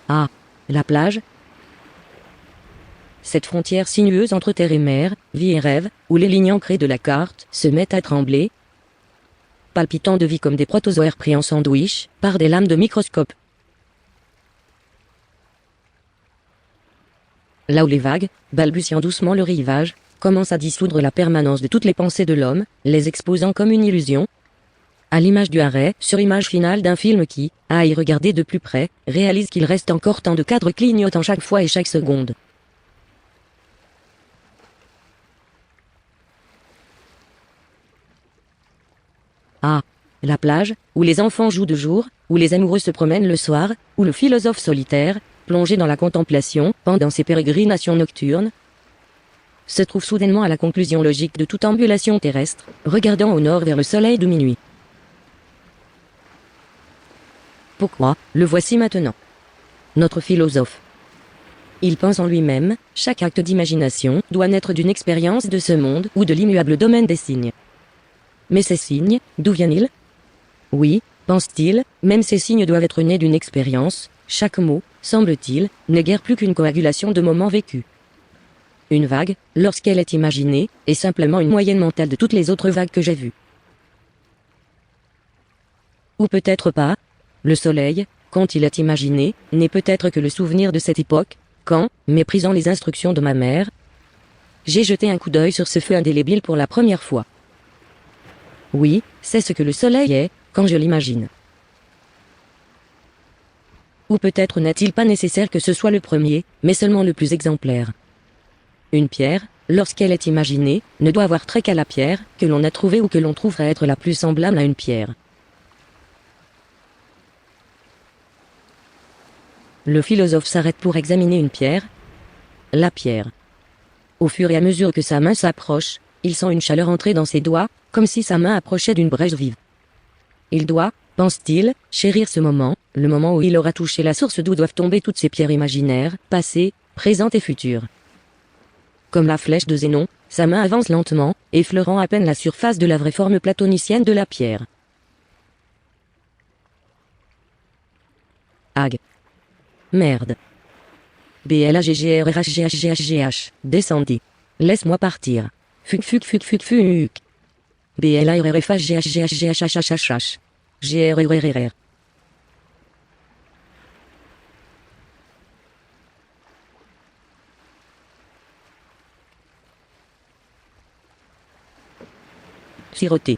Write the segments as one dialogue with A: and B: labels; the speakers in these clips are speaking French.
A: Ah, la plage. Cette frontière sinueuse entre terre et mer, vie et rêve, où les lignes ancrées de la carte se mettent à trembler, palpitant de vie comme des protozoaires pris en sandwich par des lames de microscope. Là où les vagues, balbutiant doucement le rivage, commencent à dissoudre la permanence de toutes les pensées de l'homme, les exposant comme une illusion, à l'image du arrêt, sur image finale d'un film qui, à y regarder de plus près, réalise qu'il reste encore tant de cadres clignotant chaque fois et chaque seconde. Ah, la plage, où les enfants jouent de jour, où les amoureux se promènent le soir, où le philosophe solitaire, plongé dans la contemplation, pendant ses pérégrinations nocturnes, se trouve soudainement à la conclusion logique de toute ambulation terrestre, regardant au nord vers le soleil de minuit. Pourquoi, le voici maintenant. Notre philosophe. Il pense en lui-même, chaque acte d'imagination doit naître d'une expérience de ce monde ou de l'immuable domaine des signes. Mais ces signes, d'où viennent-ils? Oui, pense-t-il, même ces signes doivent être nés d'une expérience, chaque mot, semble-t-il, n'est guère plus qu'une coagulation de moments vécus. Une vague, lorsqu'elle est imaginée, est simplement une moyenne mentale de toutes les autres vagues que j'ai vues. Ou peut-être pas. Le soleil, quand il est imaginé, n'est peut-être que le souvenir de cette époque, quand, méprisant les instructions de ma mère, j'ai jeté un coup d'œil sur ce feu indélébile pour la première fois. Oui, c'est ce que le soleil est, quand je l'imagine. Ou peut-être n'est-il pas nécessaire que ce soit le premier, mais seulement le plus exemplaire. Une pierre, lorsqu'elle est imaginée, ne doit avoir trait qu'à la pierre, que l'on a trouvée ou que l'on trouverait être la plus semblable à une pierre. Le philosophe s'arrête pour examiner une pierre. La pierre. Au fur et à mesure que sa main s'approche, il sent une chaleur entrer dans ses doigts, comme si sa main approchait d'une brèche vive. Il doit, pense-t-il, chérir ce moment, le moment où il aura touché la source d'où doivent tomber toutes ces pierres imaginaires, passées, présentes et futures. Comme la flèche de Zénon, sa main avance lentement, effleurant à peine la surface de la vraie forme platonicienne de la pierre. Ag. Merde. BLAGGRHGHGHGH. Descendez. Laisse-moi partir. Fuc. BLARRFHGHGHGHHHH. GRRRR. Siroter.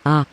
A: Ah.